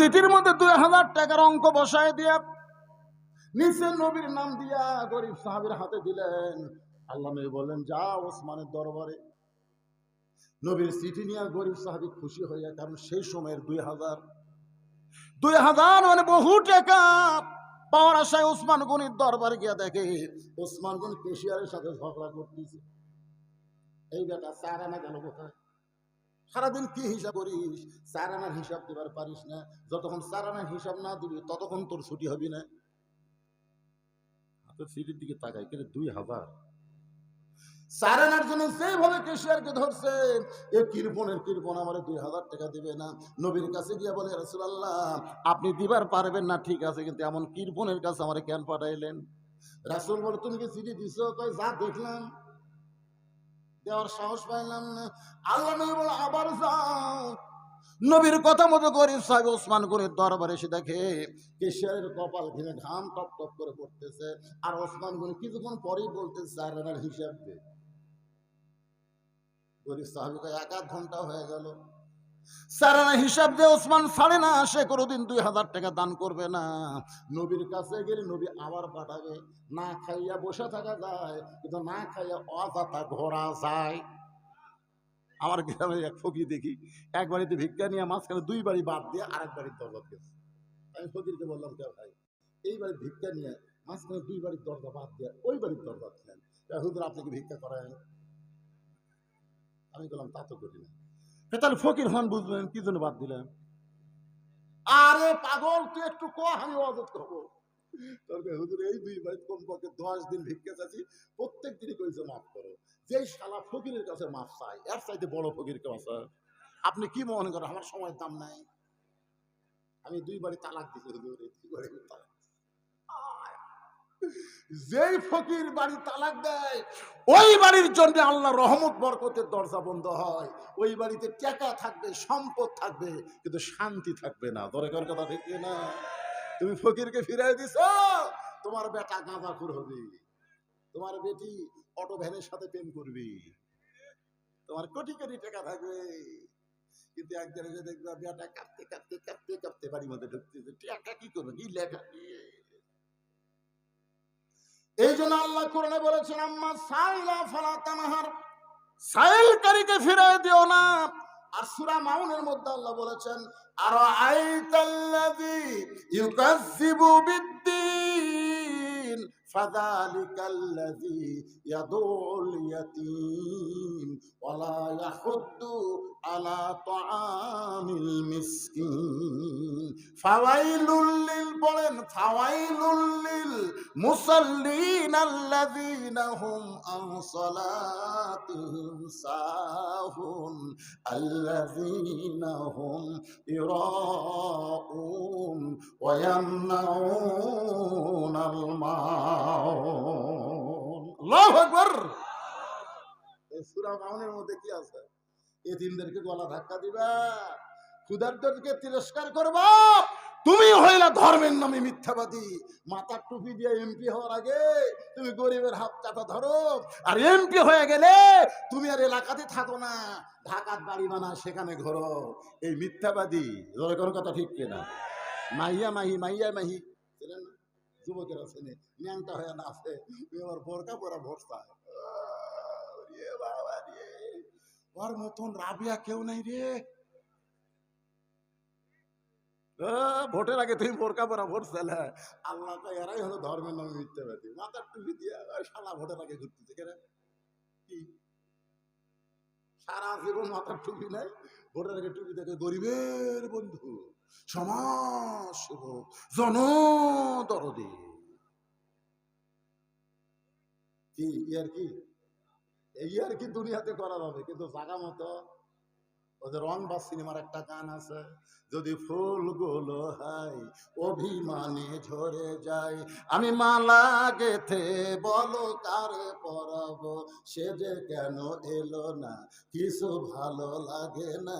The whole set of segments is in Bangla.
সিটির মধ্যে 2000 টাকার অঙ্ক বসায় দিয়া নিচে নবীর নাম দিয়া গরিব সাহাবীর হাতে দিলেন। আল্লাহ নবী বললেন, যা ওসমানের দরবারে। নবীর চিঠি নিয়ে গরিব সাহাবী খুশি হইয়া, কারণ সেই সময়ের 2000 মানে বহু টাকা পাওয়ার আশায় ওসমান গনির দরবারে গিয়া দেখে ওসমান গনি কেশিয়ারের সাথে ঝগড়া করতেছে। এই বেটা 4 আনা গেল কোথায়? সারাদিন কি হিসাব করিস? 4 আনার হিসাব দিবার পারিস না। যতক্ষণ 4 আনার হিসাব না দিবি ততক্ষণ তোর ছুটি হবি না। হাতের সিটির দিকে তাকাই, কিন্তু 2000 4 আনার জন্য যেভাবে কেশিয়ারকে ধরছে, এ কৃপণ আমার 2000 টাকা দিবে না। নবীর কাছে গিয়ে বলে, রাসূলুল্লাহ আপনি দিবার পারবেন না ঠিক আছে, কিন্তু এমন কৃপণের কাছে আমার কেন পাঠাইলেন? রাসূল বলে, তুমি কি চিঠি দিছো? কয়, যা দেখলাম, দেওয়ার সাহস পাইলাম না। আল্লাহ নবী বলে, আবার যাও। নবীর কথা মতো গরিব সাহেব ওসমান গনির দরবারে এসে দেখে কেশিয়ারের কপাল ঘিরে ঘাম টপ টপ করে পড়তেছে, আর ওসমান গনি কিছুক্ষণ পরেই বলতেছে 4 আনার হিসাব দে। গরিব সাহাবীকে 1-1 ঘন্টা হয়ে গেল, 4 আনা হিসাব দিয়ে ওসমান ছাড়ে না। সে কোনোদিন 2000 টাকা দান করবে না। নবীর কাছে গেলে নবী আবার পাঠাবে। না খাইয়া বসে থাকা যায়, কিন্তু না খাইয়া অযথা ঘোরা যায়। আমার গ্রামে এক ফকির দেখি, এক বাড়িতে ভিক্ষা নিয়ে মাঝখানে 2 বাড়ি বাদ দিয়ে আরেক বাড়ির দরজা গেছে। আমি ফকিরকে বললাম, কে ভাই, এই বাড়ির ভিক্ষা নিয়ে মাঝখানে 2 বাড়ির দরজা বাদ দিয়ে ওই বাড়ির দরজা ছিলেন, হুজুর আপনি কি ভিক্ষা করেন? আমি বললাম, তা তো করি না। তাহলে ফকির হন বুঝলেন, কি জন্য বাদ দিলেন? আরে পাগল, তুই একটু কহ, আমি অজত করবো। হুজুর এই 2 বাড়িতে কমপক্ষে 10 দিন ভিক্ষা চাচ্ছি, প্রত্যেক দিনই কইছে মাফ করো। যেই শালা ফকিরের কাছে মাফ চাই, এর চাইতে বড় ফকির কেউ আছে? আপনি কি মনে করেন আমার সময়ের দাম নাই? আমি 2 বাড়ি তালাক দিছি হুজুর, এই 2 বাড়ি তালাক। যেই ফকির বাড়ি তালাক দেয়, ওই বাড়ির জন্য আল্লাহ রহমত বরকতের দরজা বন্ধ হয়। ওই বাড়িতে টাকা থাকবে, সম্পদ থাকবে, কিন্তু শান্তি থাকবে না। দরকার কথা ঠিক না? তুমি ফকিরকে ফিরাই দিছো, তোমার বেটা গাঁজাখোর হবে, তোমার বেটি অটো ভ্যানের সাথে প্রেম করবি, তোমার কোটি কোটি টাকা থাকবে, কিন্তু একদিন এসে দেখবা বেটা কাঁপতে কাঁপতে কাঁপতে কাঁপতে বাড়ির মধ্যে ঢুকতেছে। টাকা কি করবে, কি লেখা? এই জন্য আল্লাহ কোরআনে বলেছেন, আম্মা সাইলা ফালা তানহার, সাইলকারীকে ফিরাই দিও না। আর সূরা মাউনের মধ্যে আল্লাহ বলেছেন, আরাআইতাল্লাযী ইউকাযযিবু বিদ্দীন ফাযালিকাল্লাযী ইয়াদুল ইয়াতীম ওয়ালা ইয়াহুদ্দু আলা তাআমিল মিসকিন ফাওয়াইলুল লিল, বলেন ফাওয়াইলুল লিল মুসাল্লিন আল্লাযীনা হুম আন সালাতিহিম সাহুন আল্লাযীনা হুম ইরাউন ওয়া ইয়ামনাউনাল মাউন। আল্লাহু আকবার। এই সূরা মাউনের মধ্যে কি আছে? এতিমদেরকে গলা ধাক্কা দিবা, ক্ষুধার্তদেরকে তিরস্কার করবা। তুমি হইলা ধর্মের নামে মিথ্যাবাদী। মাথার টুপি দিয়ে এমপি হওয়ার আগে তুমি গরিবের হাত চাপা ধরো, আর এমপি হয়ে গেলে তুমি আর এলাকাতে থাকো না, ঢাকার বাড়ি বানা সেখানে ঘোরো। এই মিথ্যাবাদী। কোনো কথা ঠিক কিনা? মাইয়া মাহি মাইয়া মাহি ছিলেন না, যুবকেরা ছেলে ন্যাংটা হয়ে না আছে, আমার বোরকা পরা ভরসা। ওর মতন রাবিয়া কেউ নাই রে। ভোটের আগে তুমি বোরকা পরা ভোট চাইলে, আল্লাহ এরাই হলো ধর্মের নামে মিথ্যাবাদী। মাথার টুপি দিয়ে শালা ভোটের আগে ঘুরতেছে কেন? কি সারা জীবন মাথার টুপি নাই, ভোটের আগে টুপি দেখে গরিবের বন্ধু, সমাজ সেবক, জনদরদী। কি ইয়ার কি এই আর কি দুনিয়াতে করা যাবে, কিন্তু জাগা মতো। ওদের রংবাজ সিনেমার একটা গান আছে, যদি ফুলগুলো হয় অভিমানে ঝরে যায়, আমি মালা গেথে বলো কারে পরাবো, সে যে কেন এলো না, কিছু ভালো লাগে না,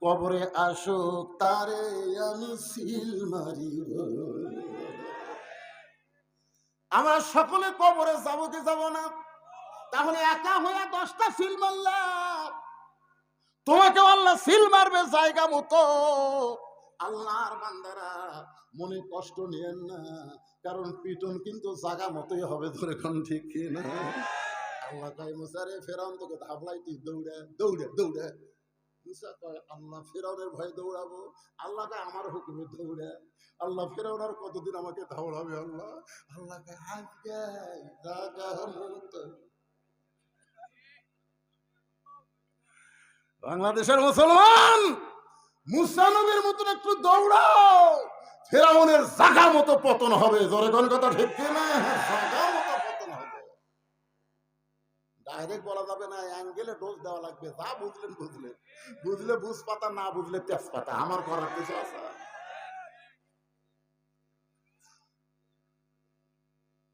কবরে আসুক তারে আমি সিল মারিব। আমরা সকলে কবরে যাবো কি যাব না? তাহলে একা হয়ে 10টা সিল মারলাম, তোমাকে আল্লাহ সিল মারবে জায়গা মতো। আল্লাহর বান্দারা মনে কষ্ট নিয়েন না, কারণ পিটন কিন্তু জাগা মতোই হবে, ধরে কোন ঠিক কি না? আল্লাহ কয় মুসারে ফেরাউন তোকে ধাবলাই, তুই দৌড়ে দৌড়ে দৌড়ে। মুসা কয় আল্লাহ ফেরাউনের ভয়ে দৌড়াবো? আল্লাহ কয় আমার হুকুমে দৌড়ে। আল্লাহ ফেরাউন আর কতদিন আমাকে দৌড়াবে? আল্লাহ আল্লাহ কয় আজকে জাগা মতো। বাংলাদেশের মুসলমান, মুসা নবীর মতন একটু দৌড়াও, ফেরাউনের জাগা মতো পতন হবে। জোরে কোন কথা ঠিক কিনা? জাগা মতো পতন হবে। ডাইরেক্ট বলা যাবে না, অ্যাঙ্গেলে ডোজ দেওয়া লাগবে। যা বুঝলেন বুঝলেন, বুঝলে বুঝ পাতা, না বুঝলে তেজপাতা। আমার করার কিছু আছে?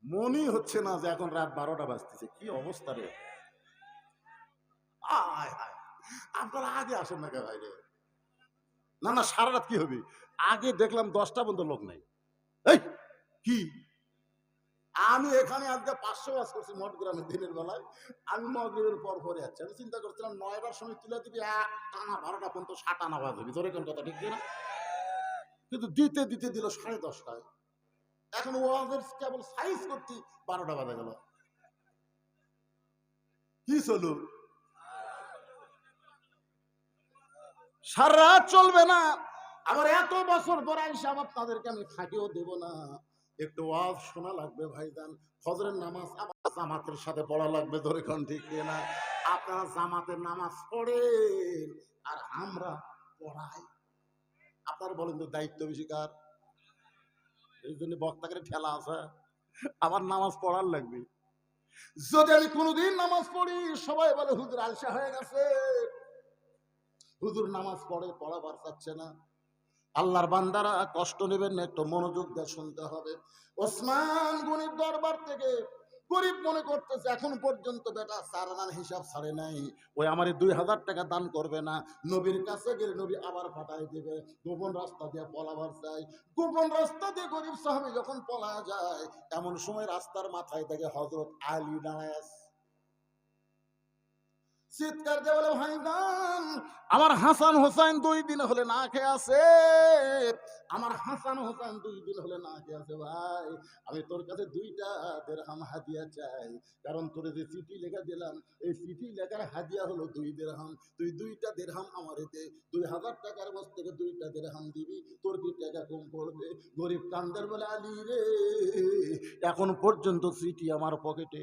মনই হচ্ছে না যে এখন রাত 12টা বাজতেছে। কি অবস্থা রে! আয় হায়, আপনারা আগে আসেন না কে ভাইরে? না না, সারা রাত কি হবে? আগে দেখলাম 10টা পর্যন্ত লোক নাই। এই কি, আমি এখানে আজকে 500 ওয়াজ করছি মঠগ্রামে দিনের বেলায়। আমি মাগরিবের পর পরে যাচ্ছি। আমি চিন্তা করছিলাম 9টার সময় তুলে দিবি, টানা 12টা পর্যন্ত 7 আনা বাজ হবে। তোর কোন কথা ঠিক না? কিন্তু দিতে দিতে দিল 10:30টায়। এখন ওয়াজের কেবল সাইজ করতে 12টা বাজে গেল। কি চলু? সারা রাত চলবে না। আবার এত বছর পর আইসা আপনাদেরকে আমি ফাঁকিও দেব না, একটু ওয়াজ শোনা লাগবে ভাইজান। ফজরের নামাজ আবার জামাতের সাথে পড়া লাগবে। ধরে কোন ঠিক না? আপনারা জামাতের নামাজ পড়েন আর আমরা পড়াই। আপনারা বলেন তো দায়িত্ব বেশি কার? এই জন্য বক্তাকে ঠেলা আছে, আবার নামাজ পড়ার লাগবে। যদি আমি কোনোদিন নামাজ পড়ি, সবাই বলে হুজুর আলসা হয়ে গেছে, হুজুর নামাজ পড়ে, পড়াবার চাচ্ছে না। আল্লাহর বান্দারা কষ্ট নেবেন না, একটু মনোযোগ দিয়ে শুনতে হবে। ওসমান গনির দরবার থেকে গরিব মনে করতেছে এখন পর্যন্ত বেটা 4 আনার হিসাব ছাড়ে নাই, ওই আমার 2000 টাকা দান করবে না। নবীর কাছে গেলে নবী আবার ফাটাই দিবে। গোপন রাস্তা দিয়ে পলাবার চাই। গোপন রাস্তা দিয়ে গরিব সাহাবী যখন পলা যায়, এমন সময় রাস্তার মাথায় থেকে হযরত আলী দাঁড়ায় আছে। চিৎকার দিয়ে বলে ভাইজান, আমার হাসান হোসেন 2 দিন হলে না খেয়ে আছে। আমার হাসান হোসেন 2 দিন হলে না খেয়ে আছে। ভাই আমি তোর কাছে 2টা দিরহাম হাদিয়া চাই, কারণ তোর যে চিঠি লেখা দিলাম, এই চিঠি লেখার হাদিয়া হলো 2 দিরহাম। তুই 2টা দিরহাম আমারে দে। 2000 টাকার বস থেকে 2টা দিরহাম দিবি, তোর কি টাকা কম পড়বে? গরিব কান্দার বলে আলী রে, এখন পর্যন্ত চিঠি আমার পকেটে।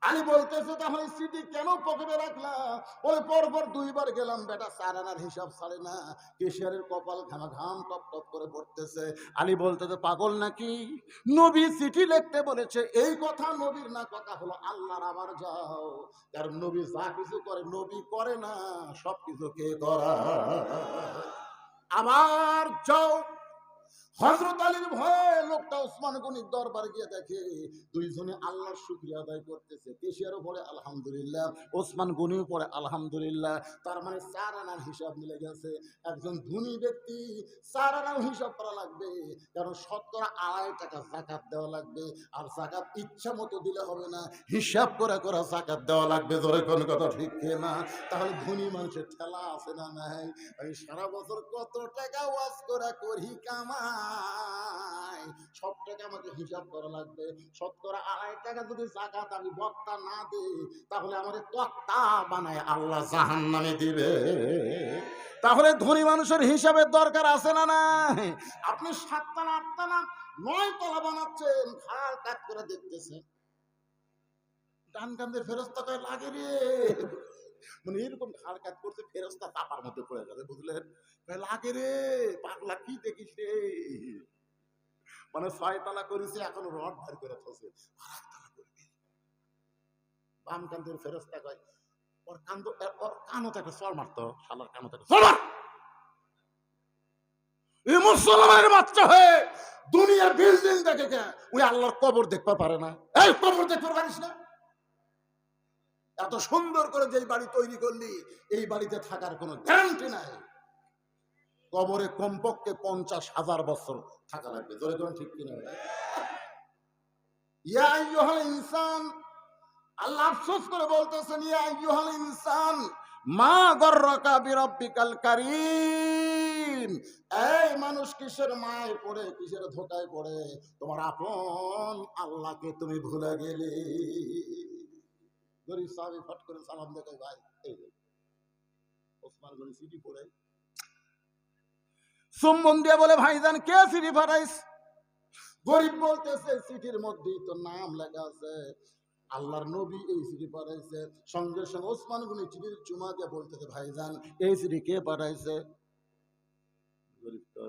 আলী বলতেছে তাহলে সিটি কেন পকেটে রাখলা? ওই পরপর 2 বার গেলাম, বেটা 4 আনার হিসাব ছাড়ে না। কেশিয়ারের কপাল ঘামা ঘাম টপ টপ করে পড়তেছে। আলী বলতেছে পাগল নাকি? নবী চিঠি লিখতে বলেছে, এই কথা নবীর না, কথা হলো আল্লাহর। আবার যাও, কারণ নবী যা কিছু করে নবী করে না, সবকিছু কে করা। আবার যাও। হযরত আলীর ভয়ে লোকটা ওসমান গনির দরবার গিয়ে দেখে 2 জনে আল্লাহর শুকরিয়া আদায় করতেছে। কেশিয়ারও পড়ে আলহামদুলিল্লাহ, ওসমান গনিও পড়ে আলহামদুলিল্লাহ। তার মানে 4 আনার হিসাব মিলে গেছে। একজন ধনী ব্যক্তি 4 আনার হিসাব করা লাগবে, কারণ 2.5 টাকা যাকাত দেওয়া লাগবে। আর যাকাত ইচ্ছা মতো দিলে হবে না, হিসাব করে করে যাকাত দেওয়া লাগবে। ধরে কোন কথা ঠিক না? তাহলে ধনী মানুষের ঠেলা আছে না নাই? আমি সারা বছর কত টাকা ওয়াজ করি কামাই, সব টাকা আমাকে হিসাব করা লাগবে। 2.5 টাকা যদি যাকাত আমি বক্তা না দিই, তাহলে আমাদের তক্তা বানায় আল্লাহ জাহান্নামে দিবে। তাহলে ধনী মানুষের হিসাবের দরকার আছে না নাই? আপনি 7 তলা 8 তলা 9 তলা বানাচ্ছেন, খাল কাট করে দেখতেছেন, ডান কান্দে ফেরেশতা কয় লাগে রে, মানে এরকম ঘাড় কাজ করছে, ফেরেশতা চাপার মধ্যে পড়ে যাবে। বুঝলেন? লাগে রে পাগলা, কি দেখিস রে? মানে 6 তলা করেছে, এখন রড ভার করে থসে, আর 1 তলা করবে। বাম কান্দের ফেরেশতা কয় ওর কান্দ, ওর কানও তো একটা চড় মারতো, শালার কানও তো একটা চড় মার। এই মুসলমানের বাচ্চা হয়ে দুনিয়ার বিল্ডিং দেখে কে ওই আল্লাহর কবর দেখতে পারে না? এই কবর দেখতে পারিস না? এত সুন্দর করে যে বাড়ি তৈরি করলি, এই বাড়িতে থাকার কোনো গ্যারান্টি নাই। কবরে কমপক্ষে 50,000 বছর থাকা লাগবে। ধরে ধরে ঠিক কিনা? ইয়া আইয়ুহাল ইনসান, আল্লাহ আফসোস করে বলতেছেন, ইয়া আইয়ুহাল ইনসান, মা গর্রকা বিরব্বিকাল কারীম। এই মানুষ কিসের মায় পড়ে, কিসের ধোকায় পড়ে, তোমার আপন আল্লাহকে তুমি ভুলে গেলে। গরিব সাহাবী ফট করে সালাম দেখে, ভাই এই যে ওসমান গনি সিটি পড়ে চুম্বন দিয়ে বলে, ভাইজান কে সিটি পাঠাইস? গরিব বলতেছে, সিটির মধ্যেই তো নাম লেখা আছে, আল্লাহর নবী এই চিঠি পাঠাইছে। সঙ্গে সঙ্গে ওসমান গনি চিঠির চুমা দিয়ে বলতেছে, ভাইজান এই চিঠি কে পাঠাইছে? গরিব তো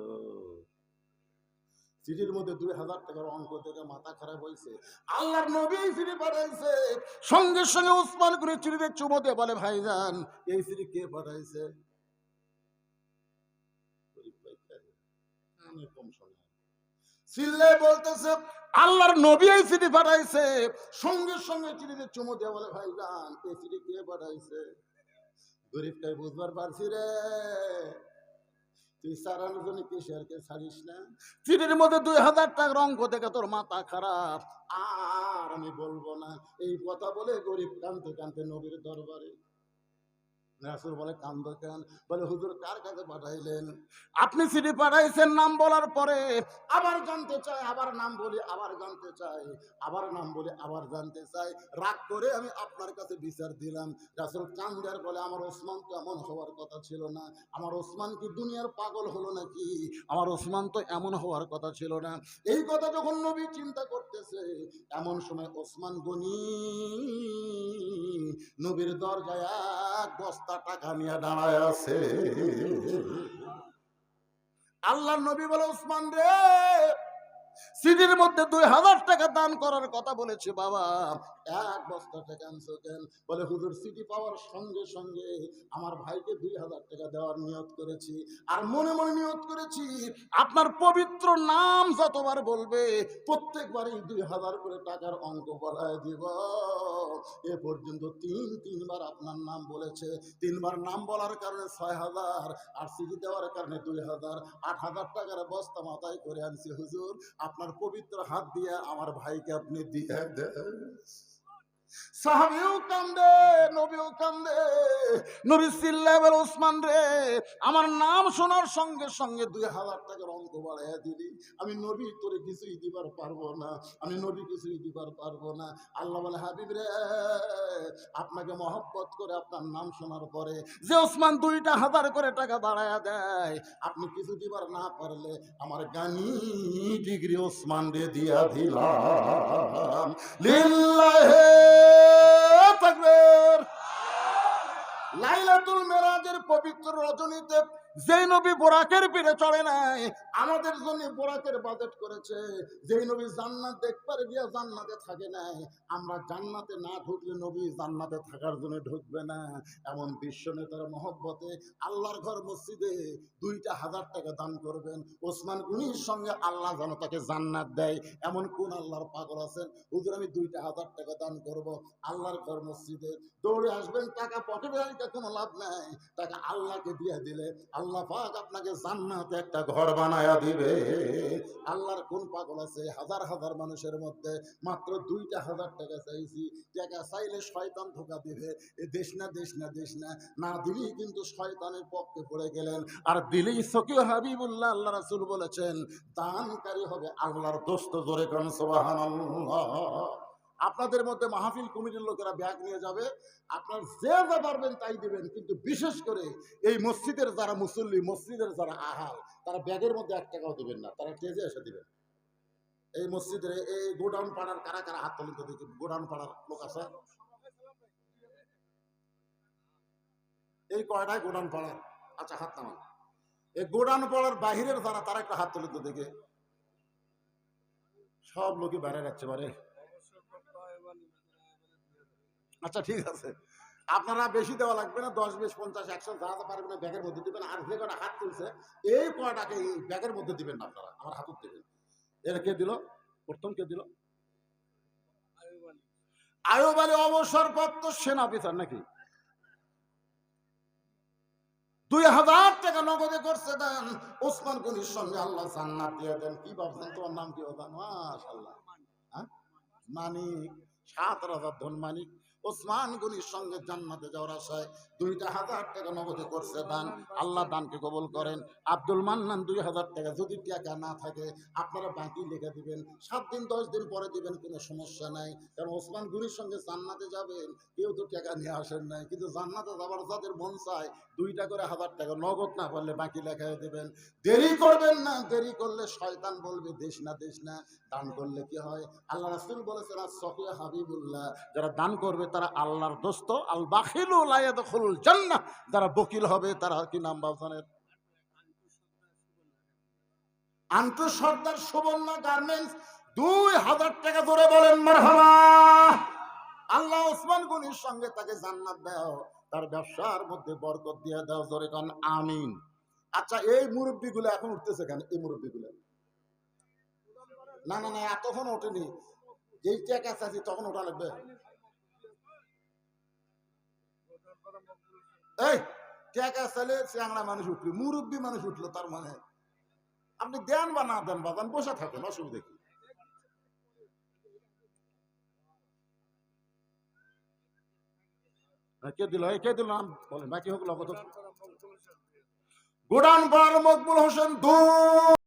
চিঠির মধ্যে 2000 টাকার অঙ্ক থেকে মাথা খারাপ হয়েছে। আল্লাহর নবী এই চিঠি পাঠাইছে। সঙ্গে সঙ্গে ওসমান গনি চিঠিতে চুমো দিয়ে বলে, ভাইজান এই চিঠি কে পাঠাইছে? আমি কম শোনা চিল্লে বলতেছে, আল্লাহর নবী এই চিঠি পাঠাইছে। সঙ্গে সঙ্গে চিঠিতে চুমো দিয়ে বলে, ভাইজান এই চিঠি কে পাঠাইছে? গরিবটাই বুঝবার পারছি রে, তুই সারানোর জন্য কিসেরকে ছাড়িস না। চিঠির মধ্যে 2000 টাকার অঙ্ক থেকে তোর মাথা খারাপ, আর আমি বলবো না। এই কথা বলে গরিব কাঁদতে কাঁদতে নবীর দরবারে। রাসূল বলে, কান্দো কেন? বলে, হুজুর কার কাছে পাঠাইলেন? আপনি চিঠি পাঠাইছেন, নাম বলার পরে আবার জানতে চাই, আবার নাম বলি আবার জানতে চাই, আবার নাম বলি আবার জানতে চাই। রাগ করে আমি আপনার কাছে বিচার দিলাম। রাসূল কান্দার বলে, আমার ওসমান তো এমন হওয়ার কথা ছিল না। আমার ওসমান কি দুনিয়ার পাগল হলো নাকি? আমার ওসমান তো এমন হওয়ার কথা ছিল না। এই কথা যখন নবী চিন্তা করতেছে, এমন সময় ওসমান গনি নবীর দরজায় এক বস্তা টাকা নিয়ে দাঁড়ায় আছে। আল্লাহর নবী বলে, ওসমান রে, সিটির মধ্যে 2000 টাকা দান করার কথা বলেছে বাবা, এক বস্তা টাকা আনছো কেন? বলে, হুজুর সিটি পাওয়ার সঙ্গে সঙ্গে আমার ভাইকে 2000 টাকা দেওয়ার নিয়ত করেছি, আর মনে মনে নিয়ত করেছি আপনার পবিত্র নাম যতবার বলবে প্রত্যেকবারই 2000 করে টাকার অঙ্ক বলায় দিব। এ পর্যন্ত তিনবার আপনার নাম বলেছে, 3বার নাম বলার কারণে 6000, আর সিটি দেওয়ার কারণে 2000, 8000 টাকার বস্তা মাথায় করে আনছি হুজুর, আপনার পবিত্র হাত দিয়ে আমার ভাইকে আপনি দিয়ে দেন। সাহাবীও কান্দে, নবীও কান্দে। নবী চিল্লায় বলে, ওসমান রে, আমার নাম শোনার সঙ্গে সঙ্গে 2000 টাকার অঙ্ক বাড়াইয়া দিলি। আমি নবী তোরে কিছুই দিবার পারবো না, আমি নবী কিছুই দিবার পারবো না। আল্লাহ বলে, হাবিব রে, আপনাকে মহব্বত করে আপনার নাম শোনার পরে যে ওসমান 2000 করে টাকা বাড়াইয়া দেয়, আপনি কিছু দিবার না পারলে আমার গানি ডিগ্রি ওসমান রে দিয়া দিলাম। লিল্লাহে তাকবীর। লাইলাতুল মেরাজের পবিত্র রজনীতে যেই নবী বোরাকের পিঠে চড়ে নাই, আমাদের জন্য বোরাকের বাজেট করেছে। যেই নবী জান্নাত দেখবার গিয়া জান্নাতে থাকে নাই, আমরা জান্নাতে না ঢুকলে নবী জান্নাতে থাকার জন্য ঢুকবে না। এমন বিশ্ব নেতার মহব্বতে আল্লাহর ঘর মসজিদে 2000 টাকা দান করবেন। ওসমান গনির সঙ্গে আল্লাহ যেন তাকে জান্নাত দেয়, এমন কোন আল্লাহর পাগল আছেন? হুজুর আমি 2000 টাকা দান করব আল্লাহর ঘর মসজিদে। দৌড়ে আসবেন, টাকা পকেটে রাখতে কোনো লাভ নাই, টাকা আল্লাহকে দিয়ে দিলে আল্লাহ পাক আপনাকে জান্নাতে একটা ঘর বানায়া দিবে। আল্লাহর কোন পাগল আছে? হাজার হাজার মানুষের মধ্যে মাত্র 2000 টাকা চাইছি। টাকা চাইলে শয়তান ধোকা দিবে। এ দেশ না দেশ না দেশ না, না দিলেই কিন্তু শয়তানের পক্ষে পড়ে গেলেন, আর দিলেই সকি হাবিবুল্লাহ আল্লাহ রাসূল বলেছেন দানকারী হবে আল্লাহর দোস্ত। জোরে কোন সুবহানাল্লাহ। আপনাদের মধ্যে মাহফিল কমিটির লোকেরা ব্যাগ নিয়ে যাবে, আপনার যে যা পারবেন তাই দিবেন, কিন্তু বিশেষ করে এই মসজিদের যারা মুসল্লি, মসজিদের যারা আহাল, তারা ব্যাগের মধ্যে 1 টাকাও দিবেন না, তারা টেজে এসে দিবেন। এই মসজিদের এই গোডাউন পাড়ার কারা কারা হাত তুলেন তো দেখি? গোডাউন পাড়ার লোক আছে? এই কয়টায় গোডাউন পাড়ার? আচ্ছা হাত নামান। এই গোডাউন পাড়ার বাহিরের যারা, তারা একটা হাত তুলেন তো দেখে। সব লোকই বাইরে যাচ্ছে পারে। আচ্ছা ঠিক আছে, আপনারা বেশি দেওয়া লাগবে না, 10, 20, 50, 100 যা যা পারবেন ব্যাগের মধ্যে দিবেন। আর যে কটা হাত তুলছে এই কয়টাকে এই ব্যাগের মধ্যে দিবেন না, আপনারা আমার হাতত দিবেন। এর কে দিল? প্রথম কে দিল? আয়ুব আলী অবসরপ্রাপ্ত সেনা অফিসার নাকি? 2000 টাকা নগদে করছে দেন। ওসমান গনির সঙ্গে আল্লাহ জান্নাত দিয়ে দেন। কি ভাবছেন? তোমার নাম কি? মাশাআল্লাহ। হ্যাঁ, মানিক, 7 রাজার ধন মানিক। ওসমান গনির সঙ্গে জান্নাতে যাওয়ার আশায় 2,000 টাকা নগদে করছে দান। আল্লাহ দানকে কবুল করেন। আব্দুল মান্নান 2,000 টাকা, যদি টাকা না থাকে আপনারা বাকি লিখে দিবেন, 7 দিন 10 দিন পরে দিবেন, কোনো সমস্যা নাই। কারণ ওসমান গনির সঙ্গে জান্নাতে যাবেন, কেউ তো টাকা নিয়ে আসেন নাই, কিন্তু জান্নাতে যাবার যাদের মন চায় 2টা করে 1000 টাকা নগদ না পারলে বাকি লেখায় দেবেন। দেরি করবেন না, দেরি করলে শয়তান বলবে দেশ না দেশ না। দান করলে কি হয়? আল্লাহ রাসূল বলেছেন, সফিয়া হাবিবুল্লাহ, যারা দান করবে তারা আল্লাহর দোস্ত। আল বাখিলু লা ইয়াদখুলুল জান্নাহ, যারা বকিল হবে তারা কি নাম বাজানের আন্টু সর্দার সুবর্ণা গার্মেন্টস 2,000 টাকা ধরে বলেন মারহাবা। আল্লাহ ওসমান গনির সঙ্গে তাকে জান্নাত দাও, তার ব্যবসার মধ্যে বরকত দিয়ে দাও, জোরে কোন আমিন। আচ্ছা, এই মুরব্বীগুলো এখন উঠতেছে কেন? এই মুরব্বীগুলো না না না, এতক্ষণ ওঠেনি। যেই টাকা চাচ্ছি তখন ওঠা লাগবে। এই টাকা চাইলে চ্যাংড়া মানুষ উঠলো, মুরব্বী মানুষ উঠলো, তার মানে আপনি দেন বা না দেন বাজান, বসে থাকেন, অসুবিধা কি? কে দিল? কে দিল নাম বলেন, বাকি হোক লগত। গোডাউন পাড়ার মকবুল হোসেন 2